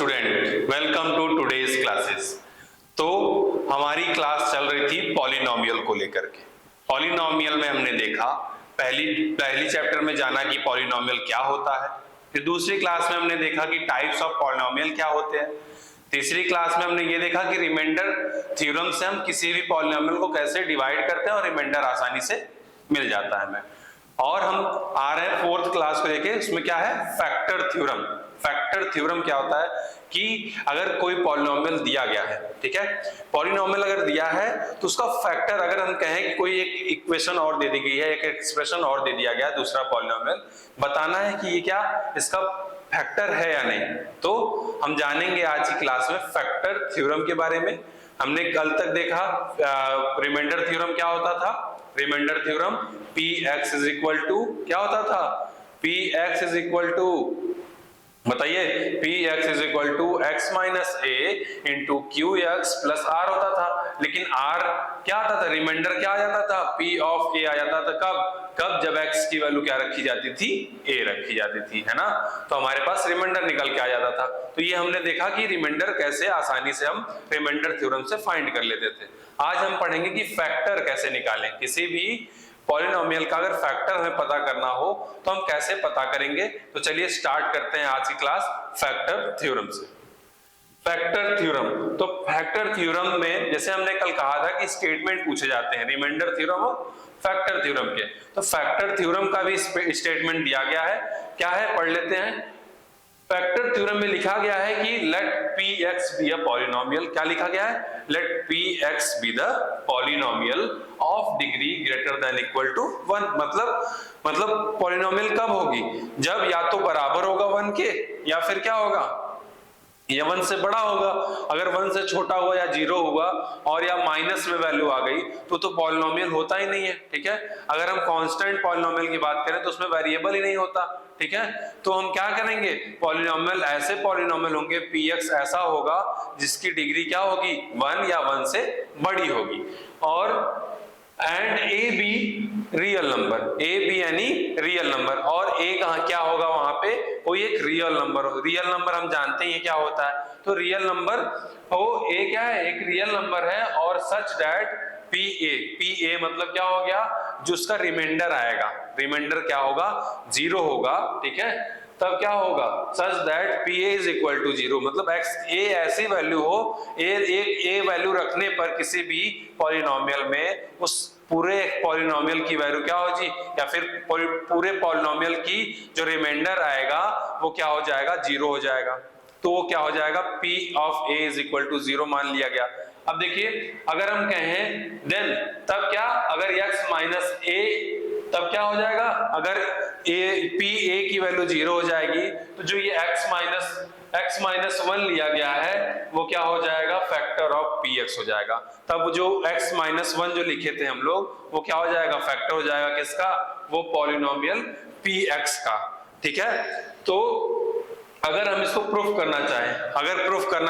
Student, welcome to today's classes. तो हमारी class चल रही थी पॉलिनोमियल को लेकर के। पॉलिनोमियल में हमने देखा पहली चैप्टर में जाना कि पॉलिनोमियल क्या होता है। फिर दूसरी क्लास में हमने देखा कि टाइप्स ऑफ पॉलिनोमियल क्या होते हैं। तीसरी क्लास में हमने ये देखा कि रिमाइंडर थ्योरम से हम किसी भी पॉलिनोमियल को कैसे डिवाइड करते हैं और रिमाइंडर आसानी से मिल जाता है हमें। और हम आ रहे हैं फोर्थ क्लास को लेके, उसमें क्या है, फैक्टर थ्योरम। फैक्टर थ्योरम क्या होता है कि अगर कोई पॉलिनोमियल दिया गया है, ठीक है, पॉलिनोमियल अगर दिया है तो उसका फैक्टर, अगर हम कहें कि कोई एक इक्वेशन और दे दी गई है, एक एक्सप्रेशन और दे दिया गया है, दूसरा पॉलिनोमियल, बताना है कि ये क्या इसका फैक्टर है या नहीं। तो हम जानेंगे आज की क्लास में फैक्टर थ्योरम के बारे में। हमने कल तक देखा रिमाइंडर थ्योरम क्या होता था। Remainder theorem Px is equal to क्या होता था, Px इज इक्वल टू, बताइए, Px is equal to x minus a into q x plus r होता था। लेकिन r क्या आता था, रिमाइंडर क्या आ जाता था, P ऑफ a आ जाता था। कब जब x की वैल्यू क्या रखी जाती थी, a रखी जाती थी, है ना। तो हमारे पास रिमाइंडर निकल के आ जाता था। तो ये हमने देखा कि रिमाइंडर कैसे आसानी से हम रिमाइंडर थ्योरम से फाइंड कर लेते थे। आज हम पढ़ेंगे कि फैक्टर कैसे निकालें। किसी भी पॉलिनोमियल का अगर फैक्टर हमें पता करना हो तो हम कैसे पता करेंगे। तो चलिए स्टार्ट करते हैं आज की क्लास फैक्टर थ्योरम से। फैक्टर थ्योरम, तो फैक्टर थ्योरम में जैसे हमने कल कहा था कि स्टेटमेंट पूछे जाते हैं, रिमाइंडर थ्योरम और फैक्टर थ्योरम के। तो फैक्टर थ्योरम का भी स्टेटमेंट दिया गया है, क्या है पढ़ लेते हैं। फैक्टर थ्योरम में लिखा गया है कि let Px be a polynomial. क्या लिखा गया है, let Px be the polynomial of degree greater than equal to 1। मतलब पॉलिनोमियल कब होगी, जब या तो बराबर होगा 1 के, या फिर क्या होगा, या 1 से बड़ा होगा। अगर 1 से छोटा हुआ या 0 हुआ और या माइनस में वैल्यू आ गई तो पॉलिनोमियल होता ही नहीं है, ठीक है। अगर हम कांस्टेंट पॉलिनोमियल की बात करें तो उसमें वेरिएबल ही नहीं होता, ठीक है। तो हम क्या करेंगे, पॉलिनोमियल ऐसे पॉलिनोमियल होंगे, Px ऐसा होगा जिसकी डिग्री क्या होगी, 1 या 1 से बड़ी होगी। और and a be real number, a b यानी रियल नंबर, और ए कहाँ क्या होगा, वहां पे कोई एक रियल नंबर हो। रियल नंबर हम जानते हैं क्या होता है, तो रियल नंबर हो, ए क्या है, एक रियल नंबर है, और सच दैट पी ए मतलब क्या हो गया, जो उसका रिमाइंडर आएगा, रिमाइंडर क्या होगा, 0 होगा, ठीक है। तब क्या होगा, such that P A is equal to 0, मतलब एक्स ए ऐसी वैल्यू हो, ए वैल्यू रखने पर किसी भी पॉलिनोमियल में उस पूरे पॉलिनोमियल की वैल्यू क्या होगी, या फिर पूरे पॉलिनोमियल की जो रिमाइंडर आएगा वो क्या हो जाएगा, 0 हो जाएगा। तो वो क्या हो जाएगा, P of A is equal to 0 मान लिया गया। अब देखिए, अगर हम कहें देन तब क्या, अगर x माइनस a, तब क्या हो जाएगा, अगर P A की वैल्यू 0 हो जाएगी तो जो ये x माइनस 1 लिया गया है वो क्या हो जाएगा, फैक्टर ऑफ Px हो जाएगा। तब जो x माइनस 1 जो लिखे थे हम लोग वो क्या हो जाएगा, फैक्टर हो जाएगा किसका, वो पॉलिनोमियल Px का, ठीक है। तो अगर हम इसको प्रूफ करना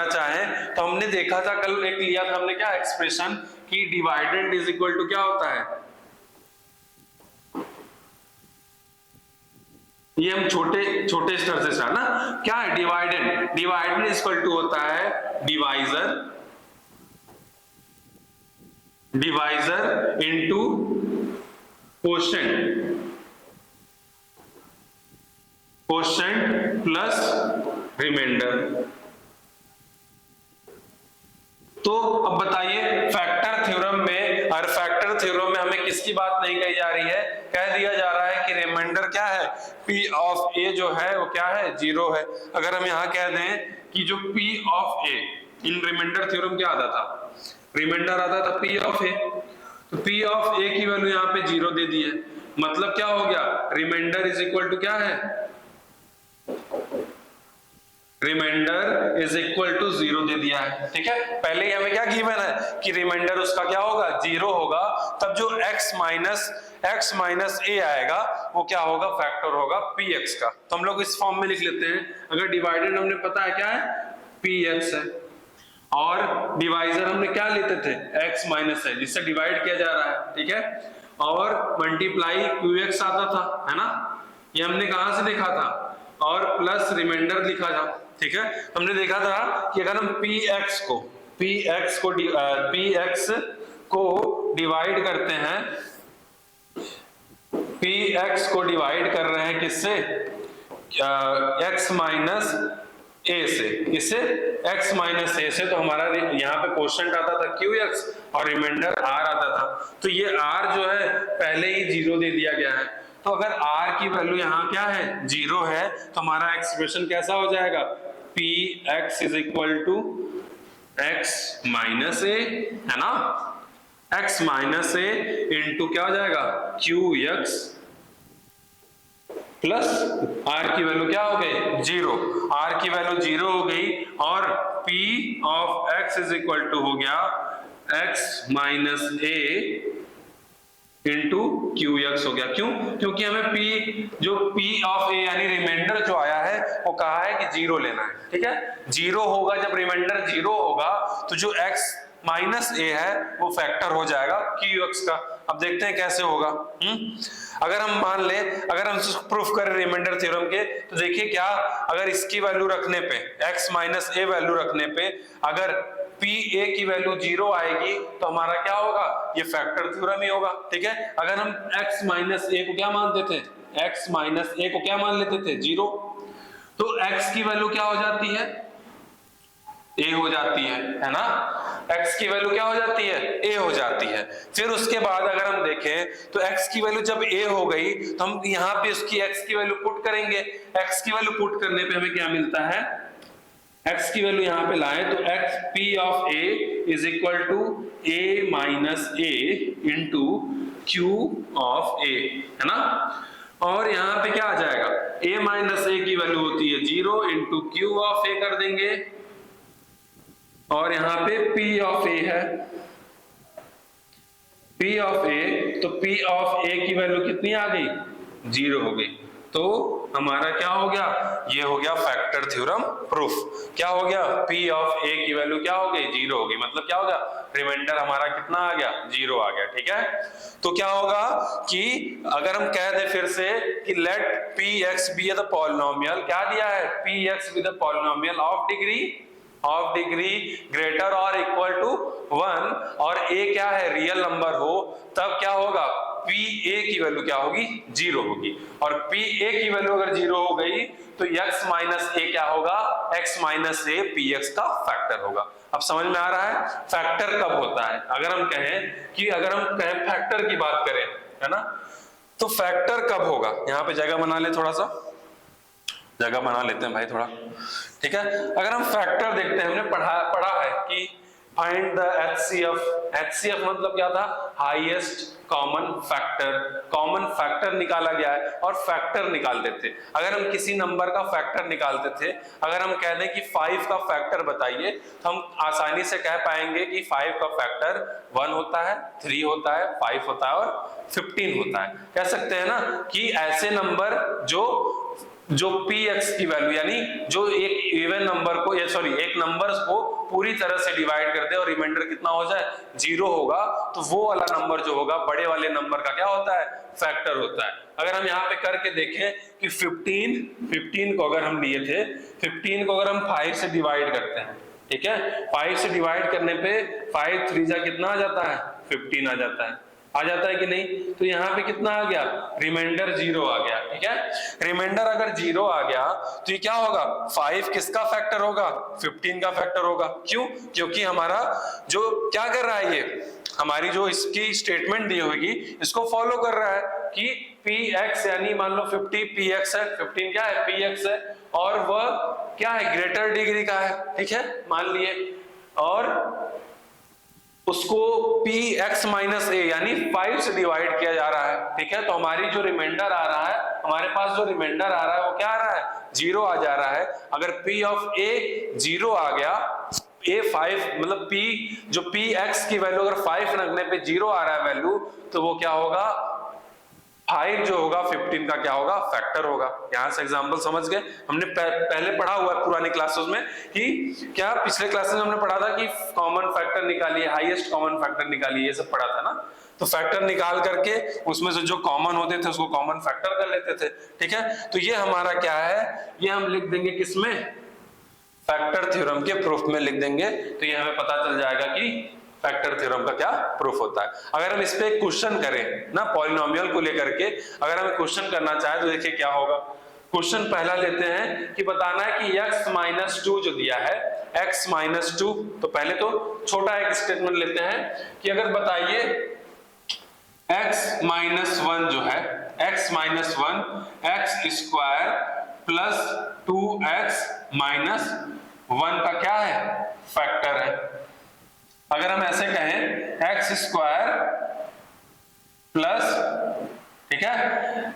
चाहें, तो हमने देखा था कल, एक लिया था हमने क्या एक्सप्रेशन कि डिवाइडेंड इज इक्वल टू क्या होता है, ये हम छोटे स्तर से स्टार्ट ना, क्या है डिवाइडेंड इज इक्वल टू होता है divisor into quotient plus remainder. तो अब बताइए फैक्टर थ्योरम में, और फैक्टर थ्योरम में हमें किसकी बात नहीं कही जा रही है, कह दिया जा रहा है कि रिमाइंडर क्या है, P ऑफ A जो है वो क्या है, 0 है। अगर हम यहां कह दें कि जो P of A, in remainder theorem क्या आता था, रिमाइंडर आता था P ऑफ A, तो P ऑफ A की वैल्यू यहाँ पे 0 दे दी है, मतलब क्या हो गया, रिमाइंडर इज इक्वल टू क्या है, रिमाइंडर इज इक्वल टू 0 दे दिया है, ठीक है। पहले ही हमें क्या गिवन है कि रिमाइंडर उसका क्या होगा, 0 होगा, तब जो x माइनस a आएगा वो क्या होगा, फैक्टर होगा Px का। तो हम लोग इस फॉर्म में लिख लेते हैं। अगर डिवाइडेड हमने पता है क्या है, Px है, और डिवाइजर हमने क्या लेते थे, x माइनस है जिससे डिवाइड किया जा रहा है, ठीक है, और मल्टीप्लाई Qx आता था, है ना, ये हमने कहां से देखा था, और प्लस रिमाइंडर लिखा था, ठीक है। हमने देखा था कि अगर हम px को डिवाइड करते हैं, px को डिवाइड कर रहे हैं किससे, x माइनस a से, किससे, x माइनस a से, तो हमारा यहाँ पे क्वेश्चन आता था qx और रिमाइंडर r आता था। तो ये r जो है पहले ही 0 दे दिया गया है, तो अगर r की वैल्यू यहाँ क्या है, 0 है, तो हमारा एक्सप्रेशन कैसा हो जाएगा, px is equal to x minus a, है ना, x माइनस a इंटू क्या हो जाएगा, qx प्लस r की वैल्यू क्या हो गई, 0, r की वैल्यू 0 हो गई, और p of x is equal to हो गया x minus a into qx हो गया। क्यों, क्योंकि हमें p ऑफ a यानी रिमाइंडर जो आया है वो कहा है कि 0 लेना है, ठीक है। 0 होगा, जब रिमाइंडर 0 होगा तो जो x माइनस a है वो फैक्टर हो जाएगा qx का। अब देखते हैं कैसे होगा। अगर हम मान ले, अगर हम प्रूफ करें रिमाइंडर थ्योरम के, तो देखिए क्या, अगर इसकी वैल्यू रखने पे, x माइनस a वैल्यू रखने पे अगर pa की वैल्यू 0 आएगी तो हमारा क्या होगा, ये फैक्टर थ्योरम ही होगा, ठीक है। अगर हम x माइनस a को क्या मानते थे, x माइनस a को क्या मान लेते थे, 0, तो x की वैल्यू क्या हो जाती है, a हो जाती है ना, x की वैल्यू क्या हो जाती है, a हो जाती है। फिर उसके बाद अगर हम देखें तो x की वैल्यू जब a हो गई तो हम यहाँ पे उसकी x की वैल्यू पुट करेंगे, x की वैल्यू पुट करने पे हमें क्या मिलता है, x की वैल्यू यहाँ पे लाए तो x p of a is equal to a minus a into q of a, है ना, और यहाँ पे क्या आ जाएगा, a माइनस a की वैल्यू होती है 0 इंटू q ऑफ a कर देंगे, और यहाँ पे p ऑफ a है, p ऑफ a, तो p ऑफ a की वैल्यू कितनी आ गई, 0 हो गई। तो हमारा क्या हो गया, ये हो गया फैक्टर थ्योरम प्रूफ। क्या हो गया, p ऑफ a की वैल्यू क्या हो गई, 0 हो गई, मतलब क्या होगा, रिमाइंडर हमारा कितना आ गया, 0 आ गया, ठीक है। तो क्या होगा कि अगर हम कह दे फिर से कि let px be the polynomial, क्या दिया है, px be the polynomial of degree greater और इक्वल टू 1 और a क्या है, रियल नंबर हो, तब क्या होगा, pa की वैल्यू क्या होगी, 0 होगी, और pa की वैल्यू अगर 0 हो गई तो x माइनस a क्या होगा, x माइनस a px का फैक्टर होगा। अब समझ में आ रहा है फैक्टर कब होता है, अगर हम कहें फैक्टर की बात करें, है ना, तो फैक्टर कब होगा, यहाँ पे जगह बना ले, थोड़ा सा जगह बना लेते हैं भाई थोड़ा, ठीक है। अगर हम फैक्टर देखते हैं, हमने पढ़ा है कि फाइंड द HCF मतलब क्या था, हाईएस्ट कॉमन फैक्टर निकाला गया है, और फैक्टर निकालते थे। अगर हम किसी नंबर का फैक्टर निकालते थे, अगर हम कह दें कि 5 का फैक्टर बताइए, तो हम आसानी से कह पाएंगे कि 5 का फैक्टर 1 होता है, 3 होता है, 5 होता है और 15 होता है। कह सकते हैं ना कि ऐसे नंबर जो px की वैल्यू यानी जो एक इवन नंबर को एक नंबर्स को पूरी तरह से डिवाइड कर दे और रिमाइंडर कितना हो जाए, 0 होगा, तो वो वाला नंबर जो होगा बड़े वाले नंबर का क्या होता है, फैक्टर होता है। अगर हम यहाँ पे करके देखें कि 15 को अगर हम लिए थे, 15 को अगर हम 5 से डिवाइड करते हैं, ठीक है, 5 से डिवाइड करने पे 5 3 जा कितना आ जाता है, 15 आ जाता है कि नहीं, तो यहाँ पे कितना आ गया, रिमाइंडर 0 आ गया, ठीक है। रिमाइंडर अगर 0 आ गया तो ये क्या होगा, 5 किसका फैक्टर होगा, 15 का फैक्टर होगा। क्यों, क्योंकि हमारा जो क्या कर रहा है, ये हमारी जो इसकी स्टेटमेंट दी होगी इसको फॉलो कर रहा है कि px यानी मान लो 50 px है, 15 क्या है, px है, और वह क्या है, ग्रेटर डिग्री का है, ठीक है, मान लिए, और उसको px माइनस a यानी 5 से डिवाइड किया जा रहा है, ठीक है। तो हमारी जो रिमाइंडर आ रहा है, हमारे पास जो रिमाइंडर आ रहा है वो क्या आ रहा है, 0 आ जा रहा है। अगर p ऑफ a 0 आ गया, a 5 मतलब p जो px की वैल्यू अगर 5 रखने पे 0 आ रहा है वैल्यू, तो वो क्या होगा, 5 जो होगा 15 का क्या होगा, फैक्टर होगा। यहां से एग्जांपल समझ गए, हमने पहले पढ़ा हुआ है पुरानी क्लासेस में कि क्या, पिछले क्लासेस में हमने पढ़ा था कि कॉमन फैक्टर निकालिए, हाईएस्ट कॉमन फैक्टर निकालिए, ये सब पढ़ा था ना। तो फैक्टर निकाल करके उसमें से जो कॉमन होते थे उसको कॉमन फैक्टर कर लेते थे, ठीक है। तो ये हमारा क्या है, ये हम लिख देंगे किसमें, फैक्टर थ्योरम के प्रूफ में लिख देंगे, तो ये हमें पता चल जाएगा कि फैक्टर थ्योरम का क्या प्रूफ होता है। अगर हम इस पे क्वेश्चन करें ना पॉलिनोमियल को लेकर के, अगर हमें क्वेश्चन करना चाहे तो देखिए क्या होगा। क्वेश्चन पहला लेते हैं कि बताना है कि x-2 जो दिया है x-2, तो पहले तो छोटा एक स्टेटमेंट लेते हैं कि अगर बताइए x-1 जो है x-1 x² plus 2x minus 1 का क्या है फैक्टर है। अगर हम ऐसे कहें x² प्लस, ठीक है,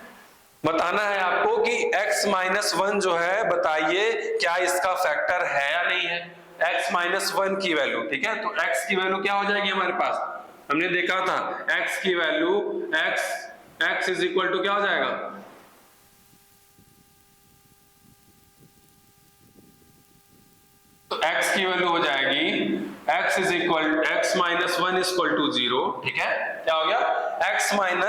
बताना है आपको कि x-1 जो है बताइए क्या इसका फैक्टर है या नहीं है, x-1 की वैल्यू, ठीक है। तो x की वैल्यू क्या हो जाएगी हमारे पास, हमने देखा था x की value x is equal to क्या हो जाएगा, तो x की वैल्यू हो जाएगी x is equal x-1 is equal to 0, ठीक है। क्या हो गया x-1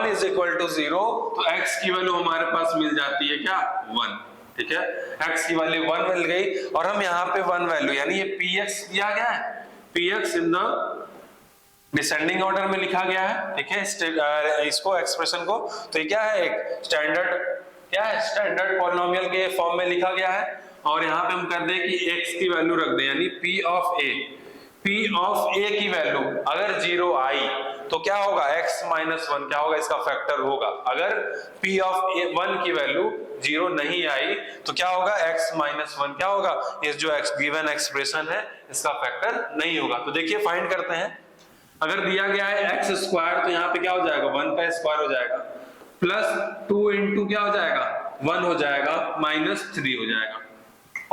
इज इक्वल टू 0, तो x की वैल्यू हमारे पास मिल जाती है क्या 1, ठीक है। x की वैल्यू 1 मिल गई और हम यहाँ पे 1 वैल्यू यानी ये px दिया गया है, px in the descending order में लिखा गया है, ठीक है, इसको एक्सप्रेशन को। तो ये क्या है, एक स्टैंडर्ड, क्या है, स्टैंडर्ड पॉलिनोमियल के फॉर्म में लिखा गया है। और यहाँ पे हम कर दें कि x की वैल्यू रख दें यानी p ऑफ a की वैल्यू अगर 0 आई तो क्या होगा x-1 क्या होगा, इसका फैक्टर होगा। अगर p ऑफ 1 की वैल्यू 0 नहीं आई तो क्या होगा x-1 क्या होगा, ये जो गिवन एक्सप्रेशन है इसका फैक्टर नहीं होगा। तो देखिए फाइंड करते हैं, अगर दिया गया है x² तो यहाँ पे क्या हो जाएगा 1 का स्क्वायर हो जाएगा, प्लस 2 इंटू क्या हो जाएगा 1 हो जाएगा, माइनस 3 हो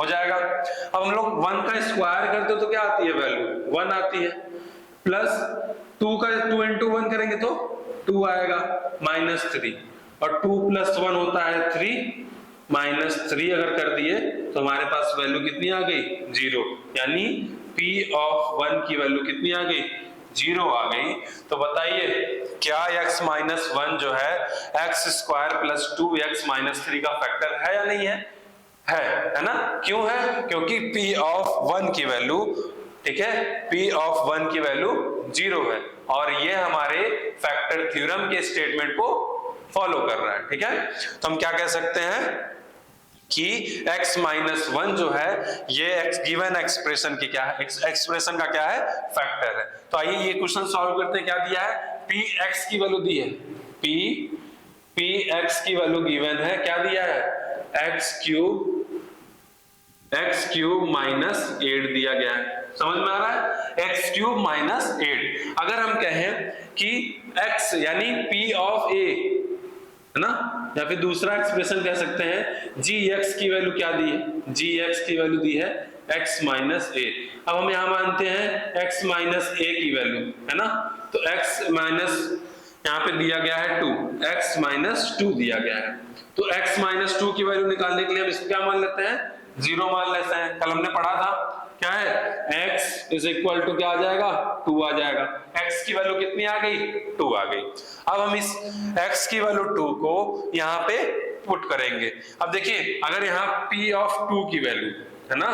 जाएगा। अब हम लोग 1 का स्क्वायर करते तो क्या आती है वैल्यू 1 आती है, प्लस 2 इंटू 1 करेंगे तो 2 आएगा, माइनस 3, और 2 प्लस 1 होता है 3, माइनस 3 अगर कर दिए तो हमारे पास वैल्यू कितनी आ गई 0, यानी p ऑफ 1 की वैल्यू कितनी आ गई 0 आ गई। तो बताइए क्या x-1 जो है x² प्लस 2x माइनस 3 का फैक्टर है या नहीं है, है ना। क्यों है, क्योंकि p ऑफ 1 की वैल्यू, ठीक है, p ऑफ 1 की वैल्यू 0 है और ये हमारे फैक्टर थ्योरम के स्टेटमेंट को फॉलो कर रहा है, ठीक है। तो हम क्या कह सकते हैं कि x-1 जो है ये गिवन एक्सप्रेशन की क्या है, एक्सप्रेशन का क्या है फैक्टर है। तो आइए ये क्वेश्चन सॉल्व करते हैं। क्या दिया है, px की वैल्यू दी है, px की वैल्यू गिवन है, क्या दिया है x³ माइनस 8 दिया गया है, समझ में आ रहा है, x³ माइनस 8। अगर हम कहें कि x यानी p ऑफ a है ना, या फिर दूसरा एक्सप्रेशन कह सकते हैं gx की वैल्यू क्या दी है, gx की वैल्यू दी है x माइनस a। अब हम यहां मानते हैं x माइनस a की वैल्यू है ना, तो x माइनस यहाँ पे दिया गया है 2, x माइनस 2 दिया गया है, तो x माइनस 2 की वैल्यू निकालने के लिए हम इसको क्या मान लेते हैं 0 मान लेते हैं। कल हमने पढ़ा था क्या है x इज इक्वल टू क्या आ जाएगा 2 आ जाएगा, x की वैल्यू कितनी आ गई 2 आ गई। अब हम इस x की वैल्यू 2 को यहाँ पे पुट करेंगे। अब देखिए अगर यहाँ p ऑफ 2 की वैल्यू है ना,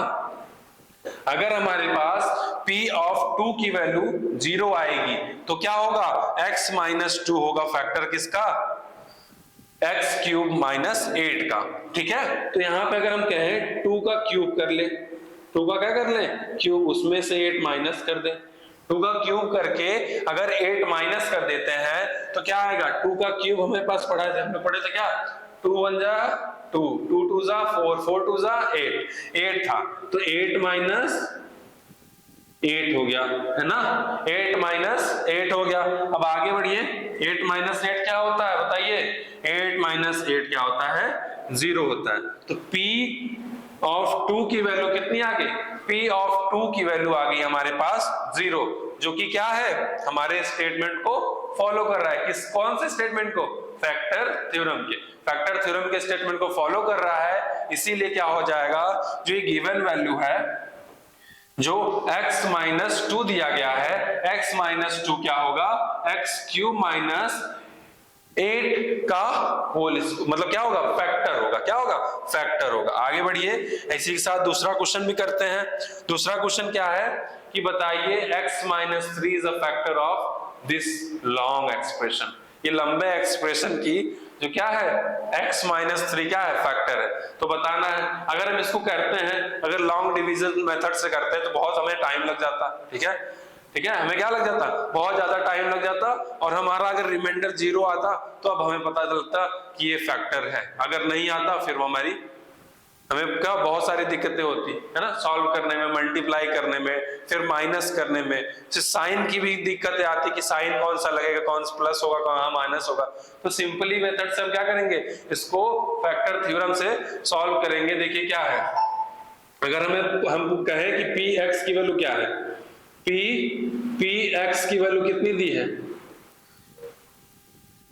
अगर हमारे पास p ऑफ 2 की वैल्यू 0 आएगी तो क्या होगा x माइनस 2 होगा फैक्टर किसका x³ माइनस 8 का, ठीक है। तो यहाँ पे अगर हम कहें 2 का क्यूब कर ले, 2 का क्या कर ले क्यूब, उसमें से 8 माइनस कर दे, 2 का क्यूब करके अगर 8 माइनस कर देते हैं तो क्या आएगा, 2 का क्यूब हमें पास पढ़ा है, हमने पढ़े थे क्या 2 1 जा 2, 2 2 जा 4, 4 2 जा 8 था, तो 8 माइनस 8 हो गया है ना, 8 माइनस 8 हो गया। अब आगे बढ़िए, 8 माइनस 8 क्या होता है बताइए, 8 माइनस 8 क्या होता है 0 होता है। तो p ऑफ 2 की वैल्यू कितनी आ गई, p ऑफ 2 की वैल्यू आ गई हमारे पास 0, जो कि क्या है हमारे स्टेटमेंट को फॉलो कर रहा है, किस कौन से स्टेटमेंट को, फैक्टर थ्योरम के, फैक्टर थ्योरम के स्टेटमेंट को फॉलो कर रहा है। इसीलिए क्या हो जाएगा, जो ये गिवन वैल्यू है जो x माइनस 2 दिया गया है, x माइनस 2 क्या होगा x³ माइनस 8 का होल, मतलब क्या होगा, फैक्टर होगा, क्या होगा, फैक्टर होगा। आगे बढ़िए, इसी के साथ दूसरा क्वेश्चन भी करते हैं। दूसरा क्वेश्चन क्या है कि बताइए x - 3 is a factor of this long expression. ये लंबे एक्सप्रेशन की जो क्या है x - 3 क्या है, फैक्टर है। तो बताना है। अगर हम इसको करते हैं, अगर लॉन्ग डिवीजन मेथड से करते हैं तो बहुत हमें टाइम लग जाता, ठीक है, ठीक है, हमें क्या लग जाता, बहुत ज्यादा टाइम लग जाता, और हमारा अगर रिमाइंडर 0 आता तो अब हमें पता चलता कि ये फैक्टर है। अगर नहीं आता फिर वो हमें क्या बहुत सारी दिक्कतें होती है ना, सॉल्व करने में, मल्टीप्लाई करने में, फिर माइनस करने में, फिर साइन की भी दिक्कतें आती कि साइन कौन सा लगेगा, कौन सा प्लस होगा, कौन माइनस होगा। तो सिंपली मेथड से हम क्या करेंगे, इसको फैक्टर थ्योरम से सॉल्व करेंगे। देखिए क्या है, अगर हम कहें कि पी एक्स की वैल्यू क्या है, पी एक्स की वैल्यू कितनी दी है,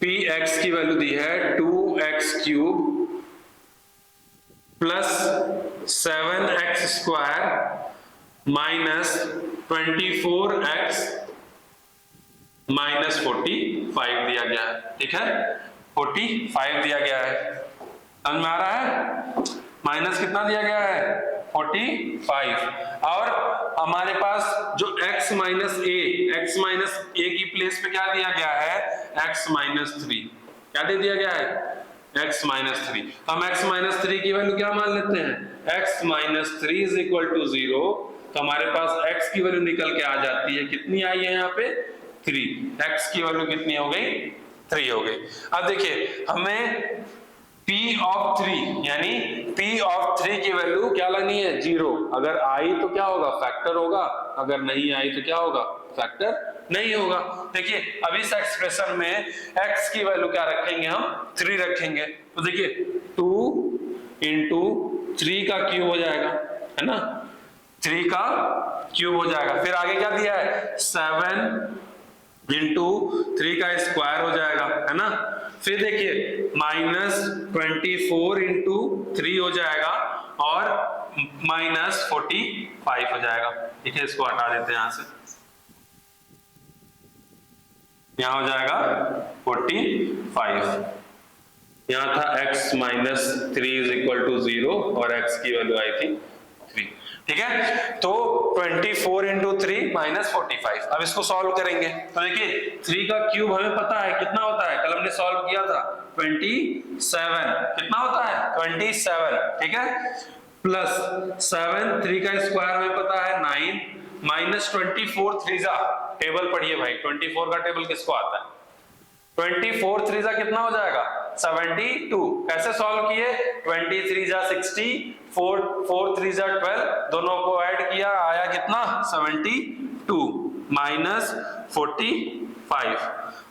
पी एक्स की वैल्यू दी है 2x³ plus 7x² minus 24x minus 45 दिया गया है, ठीक है, 45 दिया गया है, समझ में आ रहा है, माइनस कितना दिया गया है 45, और हमारे पास जो x - a की प्लेस पे क्या दिया गया है, x - 3, क्या दे दिया गया है, x - 3। तो हम x - 3 की वैल्यू क्या मान लेते हैं, x - 3 इज इक्वल टू 0। तो हमारे पास x की वैल्यू निकल के आ जाती है, कितनी आई है यहाँ पे 3, x की वैल्यू कितनी हो गई 3 हो गई। अब देखिए हमें P(3) यानी P(3) की वैल्यू क्या लगनी है 0, अगर आई तो क्या होगा, फैक्टर होगा, अगर नहीं आई तो क्या होगा, फैक्टर नहीं होगा। देखिए अब इस एक्सप्रेशन में x की वैल्यू क्या रखेंगे, हम 3 रखेंगे। तो देखिए 2 × 3 का क्यूब हो जाएगा, है ना, 3 का क्यूब हो जाएगा। फिर आगे क्या दिया है, 7 × 3 का स्क्वायर हो जाएगा, है ना। फिर देखिए -24 × 3 हो जाएगा और -45 हो जाएगा, ठीक है, इसको हटा देते हैं यहां से, यहां हो जाएगा 45, यहां था x - 3 इज इक्वल टू 0 और x की वैल्यू आई थी 3, ठीक है। तो 24 × 3 -45। अब इसको सॉल्व करेंगे तो देखिए 3 का क्यूब हमें पता है कितना होता है, कल हमने सॉल्व किया था 27, कितना होता है 27, ठीक है, प्लस 7, 3 का स्क्वायर हमें पता है 9, माइनस 24 3 जा, टेबल पढ़िए भाई, 24 का टेबल किसको आता है, 24 3 जा कितना हो जाएगा 72। कैसे सॉल्व किए, 23 जा 60, 4 3 जा 12, दोनों को ऐड किया आया कितना 72 माइनस 45।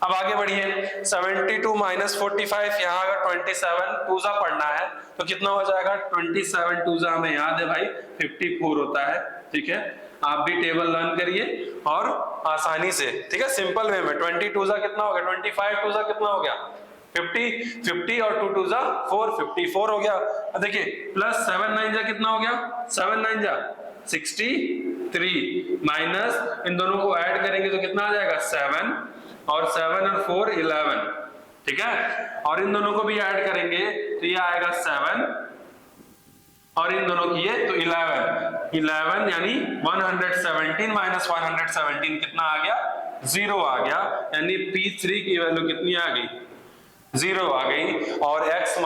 अब आगे बढ़िए, 72 माइनस 45, यहाँ अगर 27 2 जा पढ़ना है तो कितना हो जाएगा, 27 2 जा हमें याद है भाई 54 होता है, ठीक है। आप भी टेबल लर्न करिए और आसानी से, ठीक है, सिंपल वे में 22 जा कितना हो गया, 25 2 जा कितना हो गया 50 और 2 2 जा 4, 54 हो गया। अब देखिए प्लस 7 9 जा कितना हो गया, 7 9 जा 63, माइनस इन दोनों को ऐड करेंगे तो कितना आ जाएगा 7 और 7 और 4 11, ठीक है, और इन दोनों को भी ऐड करेंगे तो ये आएगा 7 और इन दोनों की ये तो 11 यानी 117 माइनस 117 कितना आ गया 0 आ गया, यानी P3 की वैल्यू कितनी आ गई 0 आ गई। और x -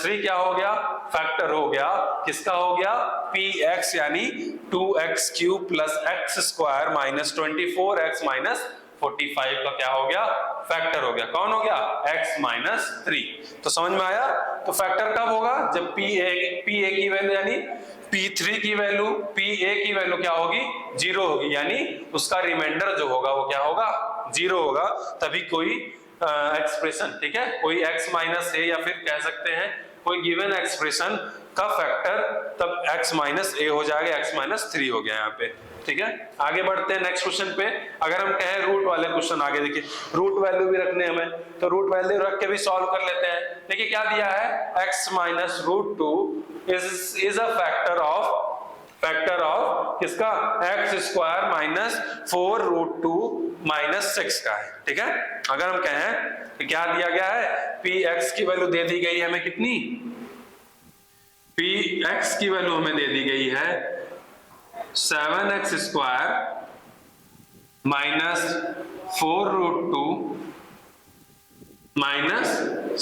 3 क्या हो गया, फैक्टर हो गया, किसका हो गया Px यानी 2x³ plus x² minus 24x minus 45 का क्या हो गया, फैक्टर हो गया, कौन हो गया x - 3। तो समझ में आया, तो फैक्टर कब होगा, जब Pa की वैल्यू यानी P3 की वैल्यू Pa की वैल्यू क्या होगी 0 होगी, यानी उसका रिमाइंडर जो होगा वो क्या होगा 0 होगा, तभी कोई एक्सप्रेशन, ठीक है, कोई x - a या फिर कह सकते हैं कोई गिवन एक्सप्रेशन का फैक्टर तब x - a हो जाएगा, x - 3 हो गया यहाँ पे, ठीक है। आगे बढ़ते हैं नेक्स्ट क्वेश्चन पे। अगर हम कहें रूट वाले क्वेश्चन, आगे देखिए रूट वैल्यू भी रखने हमें, तो रूट वैल्यू रख के भी सॉल्व कर लेते हैं। देखिए क्या दिया है, x - √2 is a factor of किसका, x square minus 4 root 2 minus 6 का है। ठीक है, अगर हम कहें तो क्या दिया गया है, पी एक्स की वैल्यू दे दी गई है हमें कितनी, पी एक्स की वैल्यू हमें दे दी गई है 7x square minus 4 root 2 minus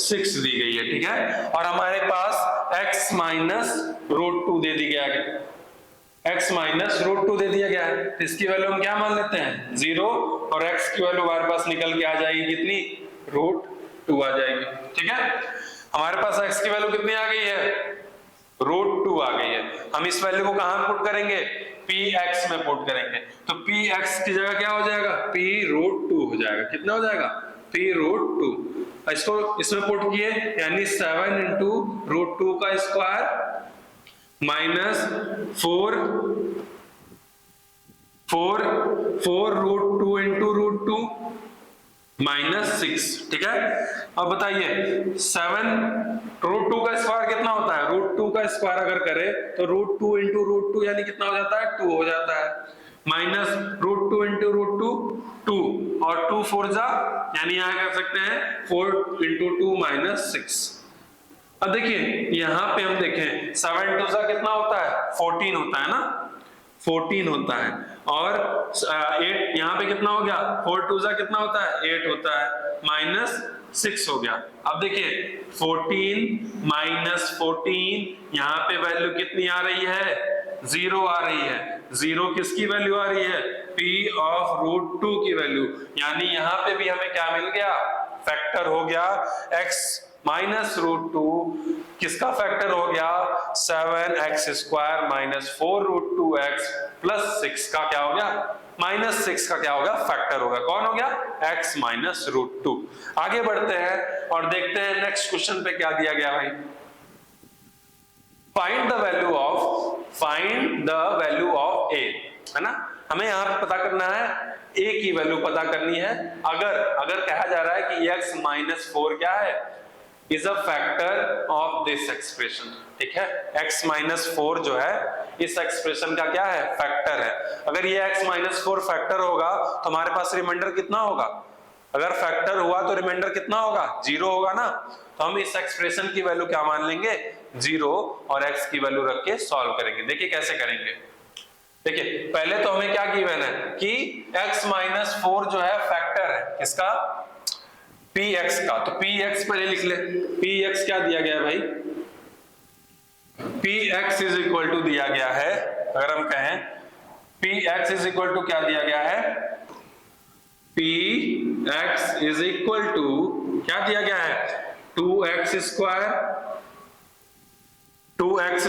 6 दी गई है। ठीक है, और हमारे पास x माइनस रूट 2 दे दी गया है, x माइनस रूट 2 दे दिया गया है, तो इसकी वैल्यू हम क्या मान लेते हैं 0, और x की वैल्यू हमारे पास निकल के आ जाएगी कितनी, रूट 2 आ जाएगी। ठीक है, हमारे पास x की वैल्यू कितनी आ गई है, रूट 2 आ गई है। हम इस वैल्यू को कहां पुट करेंगे, px में पुट करेंगे, तो px की जगह क्या हो जाएगा, p रूट 2 हो जाएगा। कितना हो जाएगा, p रूट 2, इसको इसमें पुट किए यानी 7 इंटू रूट 2 का square minus 4 root 2 into root 2 minus 6। ठीक है, अब बताइए 7 रूट 2 का स्क्वायर कितना होता है, रूट 2 का स्क्वायर अगर करे तो रूट 2 इंटू रूट 2 यानी कितना हो जाता है, 2 हो जाता है, माइनस रूट 2 इंटू रूट 2 2, और 2 4 जा यानी यहां कर सकते हैं 4 इंटू 2 माइनस 6। अब देखिए यहां पे हम देखें 7 2 जा कितना होता है, 14 होता है ना, 14 होता है, और 8 यहाँ पे कितना हो गया, 4 2 जा कितना होता है, 8 होता है, माइनस 6 हो गया। अब देखिए 14 माइनस 14 यहाँ पे वैल्यू कितनी आ रही है, 0 आ रही है। 0 किसकी वैल्यू आ रही है, p ऑफ रूट 2 की वैल्यू, यानी यहाँ पे भी हमें क्या मिल गया, फैक्टर हो गया x माइनस रूट 2, किसका फैक्टर हो गया 7x square minus 4 root 2x plus 6 का क्या हो गया, माइनस 6 का क्या होगा, फैक्टर होगा। कौन हो गया, x माइनस रूट 2। आगे बढ़ते हैं और देखते हैं नेक्स्ट क्वेश्चन पे क्या दिया गया भाई, find the value of a, है ना, हमें यहाँ पे पता करना है a की वैल्यू पता करनी है। अगर कहा जा रहा है कि x माइनस 4 क्या है, is a factor of this expression. ठीक है, x माइनस 4 जो है इस एक्सप्रेशन का क्या है, फैक्टर है। अगर ये x माइनस 4 फैक्टर होगा तो हमारे पास रिमाइंडर कितना होगा, अगर फैक्टर हुआ तो रिमाइंडर कितना होगा, 0 होगा ना, तो हम इस एक्सप्रेशन की वैल्यू क्या मान लेंगे, 0, और x की वैल्यू रख के सॉल्व करेंगे। देखिए कैसे करेंगे, देखिए पहले तो हमें क्या गिवन है कि x माइनस 4 जो है फैक्टर है किसका, px का, तो px पहले लिख ले। px क्या दिया गया है भाई, px इज इक्वल टू दिया गया है, अगर हम कहें px इज इक्वल टू क्या दिया गया है, px इज इक्वल टू क्या दिया गया है, 2x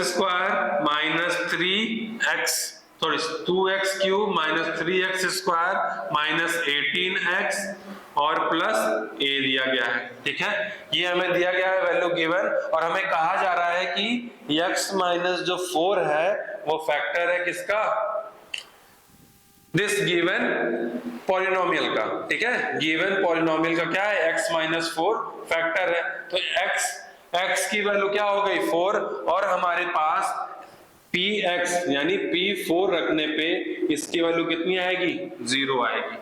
square minus 3x, sorry 2x cube minus 3x square minus 18x और प्लस a दिया गया है। ठीक है, ये हमें दिया गया है वैल्यू गिवन, और हमें कहा जा रहा है कि x माइनस जो 4 है वो फैक्टर है किसका, दिस गिवन पॉलिनोमियल का। ठीक है, गिवन पॉलिनोमियल का क्या है, x माइनस 4 फैक्टर है, तो x की वैल्यू क्या हो गई 4, और हमारे पास px यानी p4 रखने पे इसकी वैल्यू कितनी आएगी, 0 आएगी।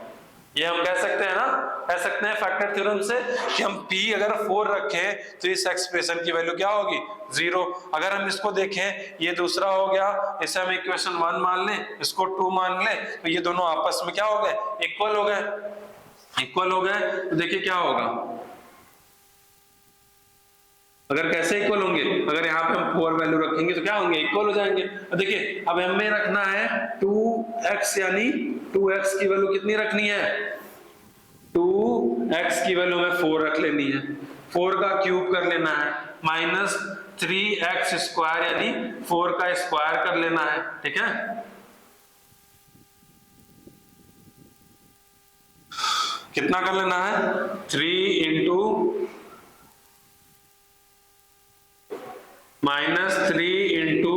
ये हम कह सकते हैं ना, कह सकते हैं फैक्टर थ्योरम से कि हम p अगर 4 रखें तो इस एक्सप्रेशन की वैल्यू क्या होगी, 0। अगर हम इसको देखें ये दूसरा हो गया, इसे हम इक्वेशन 1 मान लें, इसको 2 मान लें, तो ये दोनों आपस में क्या हो गए, इक्वल हो गए। तो देखिए क्या होगा, अगर कैसे इक्वल होंगे, अगर यहाँ पे हम 4 वैल्यू रखेंगे तो क्या होंगे, इक्वल हो जाएंगे। देखिए अब हमें रखना है 2x, यानी 2x की वैल्यू कितनी रखनी है, 2x की वैल्यू में 4 रख लेनी है, 4 का क्यूब कर लेना है, माइनस 3x स्क्वायर यानी 4 का स्क्वायर कर लेना है। ठीक है, कितना कर लेना है, 3 इंटू माइनस 3 इंटू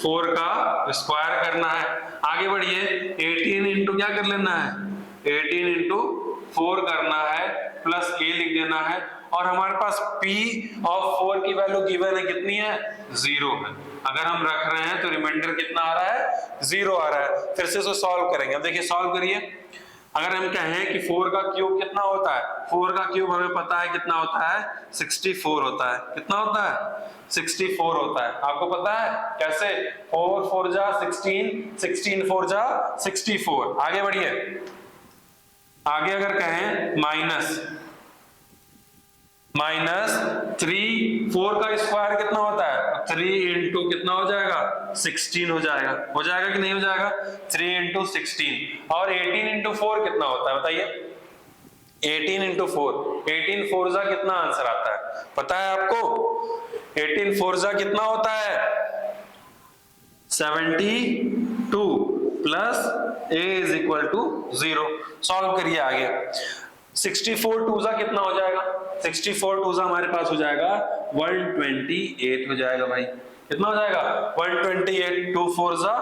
4 का स्क्वायर करना है। आगे बढ़िए 18 इंटू क्या कर लेना है, 18 इंटू 4 करना है प्लस a लिख देना है, और हमारे पास p ऑफ 4 की वैल्यू गिवन है, कितनी है 0 है। अगर हम रख रहे हैं तो रिमाइंडर कितना आ रहा है 0 आ रहा है। फिर से इसको सॉल्व करेंगे। अब देखिए सॉल्व करिए। अगर हम कहें कि 4 का क्यूब कितना होता है, 4 का क्यूब हमें पता है कितना होता है 64 होता है। कितना होता है 64 होता है। आपको पता है कैसे? 4 4 जा 16, 16 4 जा 64। आगे बढ़िए। आगे अगर कहें माइनस 3, 4 का स्क्वायर कितना होता है 3 इंटू कितना हो जाएगा 16 हो जाएगा। हो जाएगा कि नहीं हो जाएगा 3 इंटू 16। और 18 इंटू 4 कितना होता है बताइए? 18 इंटू 4, 18 4 जा कितना आंसर आता है पता है आपको? 18 4 जा कितना होता है 72 plus a is equal to 0। Solve करिए आगे। 64 2 जा कितना हो जाएगा? 64 2 जा हमारे पास हो जाएगा 128 हो जाएगा भाई। कितना हो जाएगा 128। 2 4 जा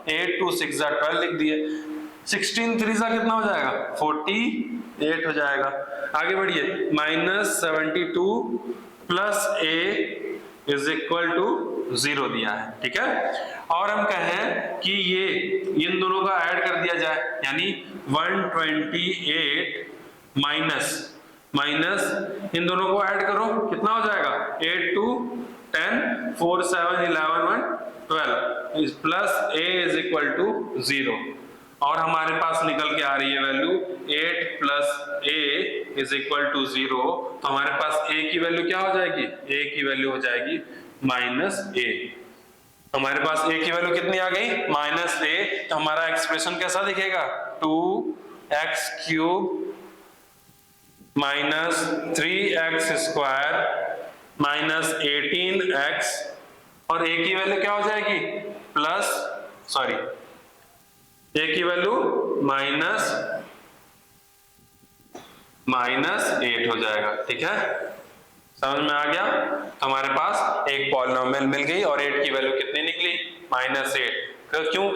8, 2 6 जा 12 लिख दिए। 16 3 जा कितना हो जाएगा 48 हो जाएगा। आगे बढ़िए। -72 plus a is equal to 0 दिया है, ठीक है। और हम कहें कि ये इन दोनों का ऐड कर दिया जाए, यानी 128 माइनस इन दोनों को ऐड करो, कितना हो जाएगा 8 2 10 4 7 11 1 12 plus a is equal to 0। और हमारे पास निकल के आ रही है value 8 plus a is equal to 0। तो हमारे पास a की वैल्यू क्या हो जाएगी? a की वैल्यू हो जाएगी -a। हमारे पास a की वैल्यू कितनी आ गई -a। तो हमारा एक्सप्रेशन कैसा दिखेगा 2x cube minus 3x square minus 18x, और a की वैल्यू क्या हो जाएगी a की वैल्यू -8 हो जाएगा, ठीक है। समझ में आ गया? तो हमारे पास एक पॉलिनोमियल मिल गई और 8 की वैल्यू कितनी निकली -8। क्यों?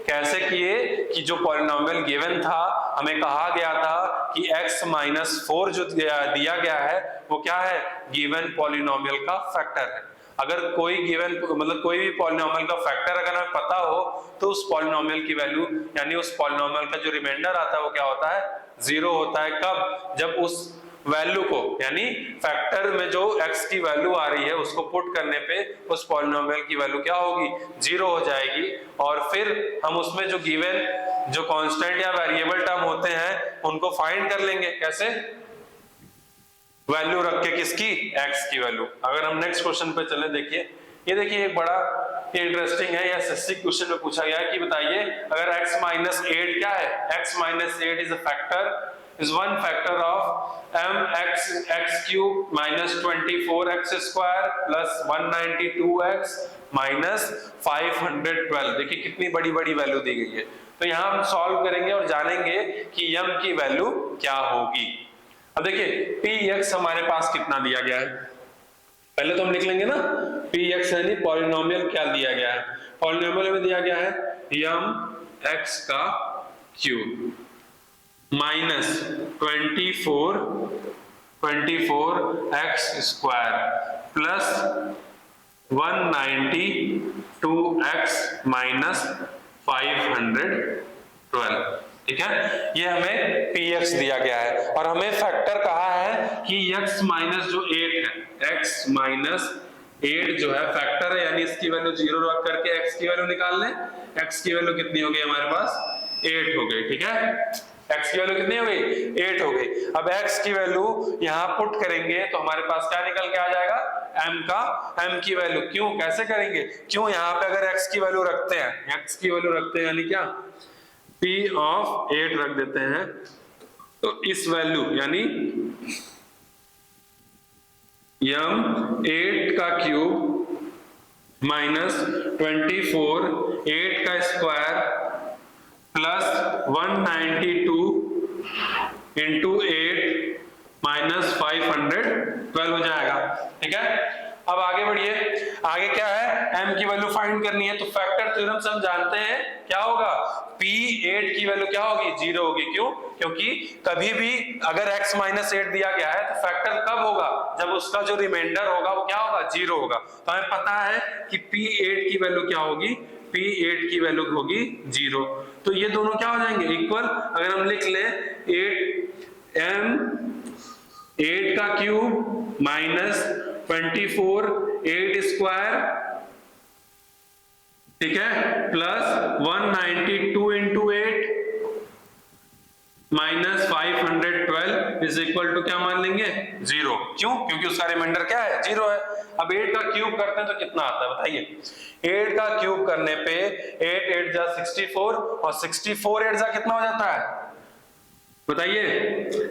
कैसे किए कि जो पॉलिनोमियल गिवन था हमें कहा गया था कि x-4 जो दिया गया है वो क्या है गिवन पॉलिनोमियल का फैक्टर है। अगर कोई गिवन मतलब कोई भी पॉलिनोमियल का फैक्टर अगर हमें पता हो तो उस पॉलिनोमियल की वैल्यू यानी उस पॉलिनोमियल का जो रिमाइंडर आता है वो क्या होता है 0 होता है। कब? जब उस वैल्यू को यानी फैक्टर में जो x की वैल्यू आ रही है उसको पुट करने पे उस पॉलिनोमियल की वैल्यू क्या होगी 0 हो जाएगी। और फिर हम उसमें जो गिवन जो कांस्टेंट या वेरिएबल टर्म होते हैं उनको फाइंड कर लेंगे। कैसे? वैल्यू रख के किसकी x की वैल्यू। अगर हम नेक्स्ट क्वेश्चन पे चले, देखिए ये देखिए एक बड़ा इंटरेस्टिंग है। या एसएससी क्वेश्चन में पूछा गया है कि बताइए अगर x-8 क्या है? x-8 is a factor is one factor of mx cube minus 24x square plus 192x minus 512। देखिए कितनी बड़ी बड़ी वैल्यू दी गई है। तो यहाँ हम सॉल्व करेंगे और जानेंगे कि m की वैल्यू क्या होगी। अब देखिए px हमारे पास कितना दिया गया है, पहले तो हम लिख लेंगे ना px यानी पॉलिनोमियल क्या दिया गया है। पॉलिनोमियल में दिया गया है mx का cube minus 24x square plus 192x minus 512, ठीक है। ये हमें px दिया गया है और हमें फैक्टर कहा है कि x माइनस जो 8 है, x माइनस 8 जो है फैक्टर है, यानी इसकी वैल्यू 0 रख करके x की वैल्यू निकाल लें। x की वैल्यू कितनी हो गई हमारे पास 8 हो गई, ठीक है। x की वैल्यू कितनी हो गई 8 हो गई। अब x की वैल्यू यहाँ पुट करेंगे तो हमारे पास क्या निकल के आ जाएगा m की वैल्यू। क्यों? कैसे करेंगे? क्यों? यहाँ पे अगर x की वैल्यू रखते हैं, x की वैल्यू रखते हैं यानी क्या p ऑफ 8 रख देते हैं तो इस वैल्यू यानी m 8 का क्यूब माइनस 24 8 का स्क्वायर प्लस 192 इंटू 8 माइनस 512 हो जाएगा, ठीक है। अब आगे बढ़िए। आगे क्या है m m की वैल्यू फाइंड करनी है तो फैक्टर थ्योरम से हम जानते हैं क्या होगा, p8 की वैल्यू क्या होगी, 0 होगी। क्यों? क्योंकि कभी भी अगर x माइनस 8 दिया गया है तो फैक्टर कब होगा, जब उसका जो रिमाइंडर होगा वो क्या होगा, 0 होगा। तो हमें पता है कि p8 की वैल्यू क्या होगी, p8 की वैल्यू होगी 0। तो ये दोनों क्या हो जाएंगे, इक्वल। अगर हम लिख लें 8 का क्यूब माइनस 24 8 स्क्वायर, ठीक है, plus 192 into 8 minus 512 is equal to क्या मान लेंगे, 0। क्यों? क्योंकि उसका रिमाइंडर क्या है, 0 है। अब 8 का क्यूब करते हैं तो कितना आता है बताइए। 8 का क्यूब करने पे 8 8 जा 64 और 64 8 जा कितना हो जाता है बताइए,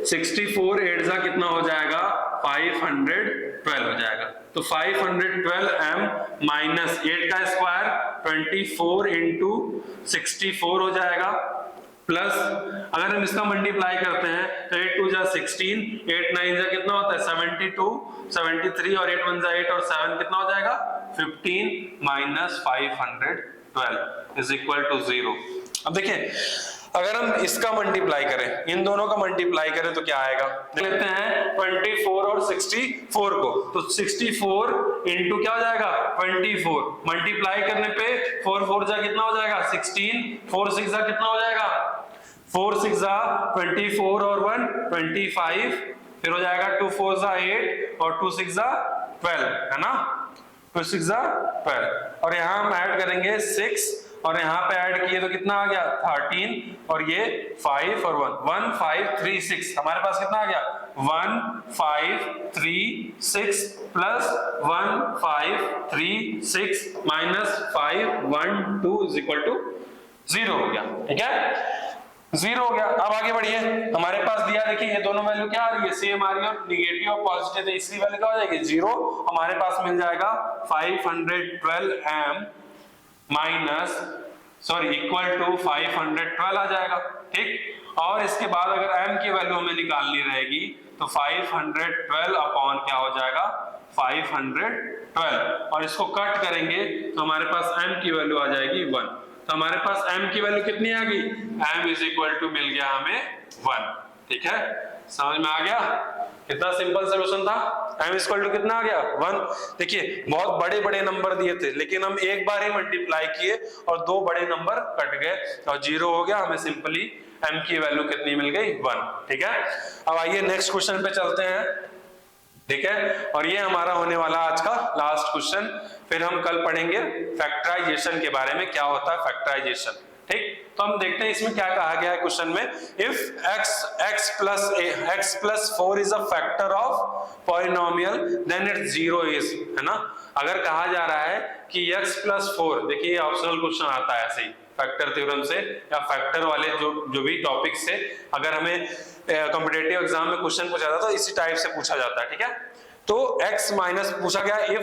64 8 जा कितना हो जाएगा, 512 हो जाएगा। तो 512m माइनस 8 का स्क्वायर 24 इंटू 64 हो जाएगा, प्लस अगर हम इसका मल्टीप्लाई करते हैं तो 8 2 जा 16, 8 9 जा कितना होता है 72, 73 और 8 1 जा 8 और 7 कितना हो जाएगा 15 माइनस 512 इज इक्वल टू 0। अब देखिए अगर हम इसका मल्टीप्लाई करें, इन दोनों का मल्टीप्लाई करें तो क्या आएगा, लेते हैं 24 और 64 को, तो 64 इंटू क्या हो जाएगा 24, मल्टीप्लाई करने पे 4 4 जा कितना हो जाएगा 16, 4 6 जा कितना हो जाएगा 4 6 जा 24 और 1 25, फिर हो जाएगा 2 4 जा 8 और 2 6 जा 12, है ना, 2 6 जा 12। और यहाँ हम ऐड करेंगे 6 और यहाँ पे ऐड किए तो कितना आ गया 13 और ये 5 और 1 1 5 3 6, हमारे पास कितना आ गया 1 5 3 6 plus 1 5 3 6 minus 5 1 2 is equal to 0 हो गया। ठीक है, 0 हो गया। अब आगे बढ़िए, हमारे पास दिया देखिए ये दोनों वैल्यू क्या आ रही है, सेम आ रही है और निगेटिव और पॉजिटिव, तो इसकी वैल्यू क्या हो जाएगी 0। हमारे पास मिल जाएगा 512m माइनस इक्वल टू 512 आ जाएगा। ठीक, और इसके बाद अगर m की वैल्यू हमें निकालनी रहेगी तो 512 अपॉन क्या हो जाएगा 512, और इसको कट करेंगे तो हमारे पास m की वैल्यू आ जाएगी 1। तो हमारे पास m की वैल्यू कितनी आ गई, m इज इक्वल टू मिल गया हमें 1। ठीक है, समझ में आ गया, कितना सिंपल सोल्यूशन था। m इक्वल टू कितना आ गया 1। देखिए बहुत बड़े बड़े नंबर दिए थे लेकिन हम एक बार ही मल्टीप्लाई किए और दो बड़े नंबर कट गए और 0 हो गया, हमें सिंपली m की वैल्यू कितनी मिल गई 1। ठीक है, अब आइए नेक्स्ट क्वेश्चन पे चलते हैं। ठीक है, और ये हमारा होने वाला आज का लास्ट क्वेश्चन, फिर हम कल पढ़ेंगे फैक्टराइजेशन के बारे में, क्या होता है फैक्टराइजेशन। ठीक, तो हम देखते हैं इसमें क्या कहा गया है क्वेश्चन में, if x plus 4 is a factor of polynomial then its 0 is, है ना। अगर कहा जा रहा है कि x plus 4, देखिए ऑप्शनल क्वेश्चन आता है ऐसे ही फैक्टर थ्योरम से या फैक्टर वाले जो भी टॉपिक से, अगर हमें कॉम्पिटिटिव एग्जाम में क्वेश्चन पूछा जाता है तो इसी टाइप से पूछा जाता है। ठीक है, तो x माइनस पूछा गया, इफ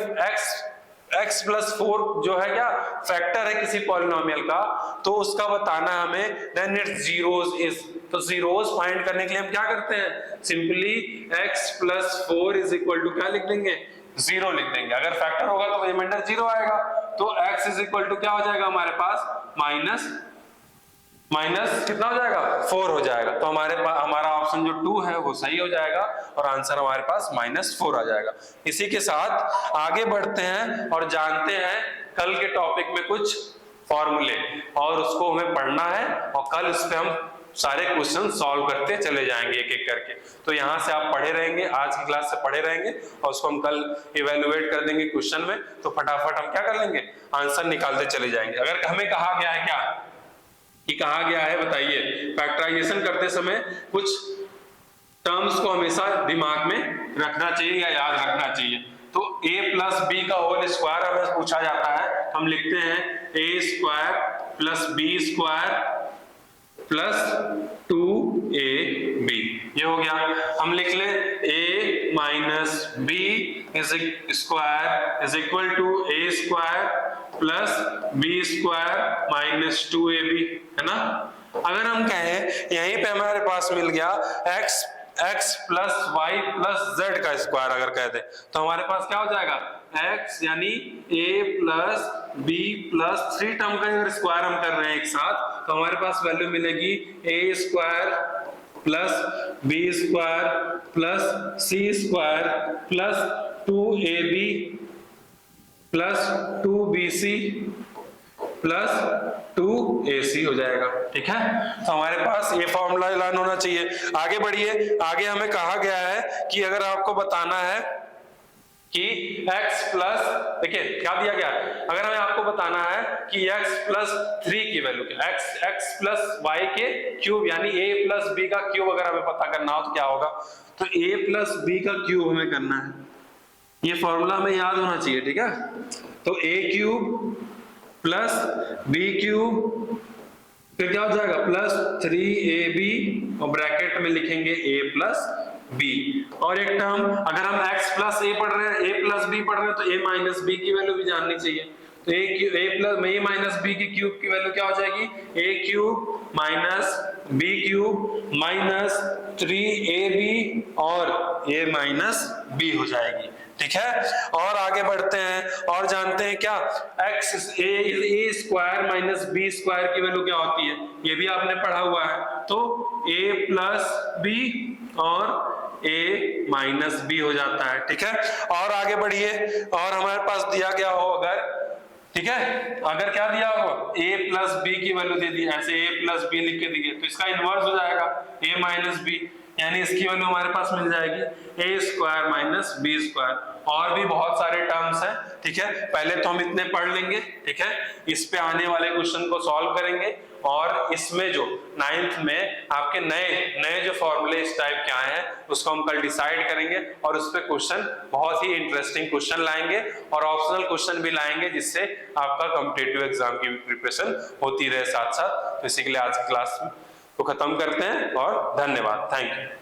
x प्लस 4 जो है क्या फैक्टर है किसी पॉलिनोमियल का, तो उसका बताना है हमें, देन इट्स जीरोस इज। तो जीरोस फाइंड करने के लिए हम क्या करते हैं, simply x plus 4 is equal to क्या लिख देंगे 0 लिख देंगे। अगर फैक्टर होगा तो रिमाइंडर 0 आएगा, तो x इज इक्वल टू क्या हो जाएगा हमारे पास माइनस कितना हो जाएगा 4 हो जाएगा। तो हमारा ऑप्शन जो 2 है वो सही हो जाएगा और आंसर हमारे पास -4 आ जाएगा। इसी के साथ आगे बढ़ते हैं और जानते हैं कल के टॉपिक में कुछ फॉर्मूले, और उसको हमें पढ़ना है और कल इस पे हम सारे क्वेश्चन सॉल्व करते चले जाएंगे एक एक करके। तो यहाँ से आप पढ़े रहेंगे, आज की क्लास से पढ़े रहेंगे और उसको हम कल इवेल्युएट कर देंगे क्वेश्चन में, तो फटाफट हम क्या कर लेंगे आंसर निकालते चले जाएंगे। अगर हमें कहा गया है क्या कि कहा गया है बताइए, फैक्टराइजेशन करते समय कुछ टर्म्स को हमेशा दिमाग में रखना चाहिए या याद रखना चाहिए। तो a प्लस बी का होल स्क्वायर हमें पूछा जाता है, हम लिखते हैं a square plus b square plus 2ab, ये हो गया। हम लिख ले a minus b is square is equal to a square plus b square minus 2ab, है ना। अगर हम कहें यहीं पे हमारे पास मिल गया x plus y plus z का स्क्वायर, अगर कहते तो हमारे पास क्या हो जाएगा x यानी a plus b plus 3 term का अगर स्क्वायर हम कर रहे हैं एक साथ तो हमारे पास वैल्यू मिलेगी a square plus b square plus c square plus 2ab plus 2bc plus 2ac हो जाएगा। ठीक है, तो हमारे पास ये फॉर्मूला ऐलान होना चाहिए। आगे बढ़िए, आगे हमें कहा गया है कि अगर आपको बताना है कि x प्लस, देखिए क्या दिया गया है, अगर हमें आपको बताना है कि x प्लस 3 की वैल्यू क्या, x प्लस y के क्यूब यानी a प्लस b का क्यूब अगर हमें पता करना हो तो क्या होगा, तो a प्लस b का क्यूब हमें करना है, ये फॉर्मूला हमें याद होना चाहिए। ठीक है, तो a cube plus b cube फिर क्या हो जाएगा प्लस 3ab और ब्रैकेट में लिखेंगे a प्लस b, और एक टर्म अगर हम x प्लस a पढ़ रहे हैं, a प्लस b पढ़ रहे हैं तो a माइनस b की वैल्यू भी जाननी चाहिए। तो a plus a minus b की क्यूब की वैल्यू क्या हो जाएगी, a cube minus b cube minus 3ab और a माइनस b हो जाएगी। ठीक है, और आगे बढ़ते हैं और जानते हैं क्या x a square minus b square की वैल्यू क्या होती है, ये भी आपने पढ़ा हुआ है। तो a प्लस b और a माइनस b हो जाता है। ठीक है, और आगे बढ़िए, और हमारे पास दिया गया हो अगर, ठीक है, अगर क्या दिया हो a प्लस b की वैल्यू दे दी, ऐसे a प्लस b लिख के दिए तो इसका इनवर्स हो जाएगा a माइनस b, यानी इसकी वैल्यू हमारे पास मिल जाएगी a square minus b square. और भी बहुत सारे टर्म्स हैं। ठीक है, पहले तो हम इतने पढ़ लेंगे। ठीक है, इस पे आने वाले क्वेश्चन को सॉल्व करेंगे, और इसमें जो 9th में आपके नए जो फॉर्मूले इस टाइप के आए हैं उसको हम कल डिसाइड करेंगे, और उस पे क्वेश्चन बहुत ही इंटरेस्टिंग क्वेश्चन लाएंगे और ऑप्शनल क्वेश्चन भी लाएंगे, जिससे आपका कॉम्पिटिटिव एग्जाम की प्रिपरेशन होती रहे साथ साथ। तो इसी के लिए आज की क्लास को खत्म करते हैं और धन्यवाद, थैंक यू।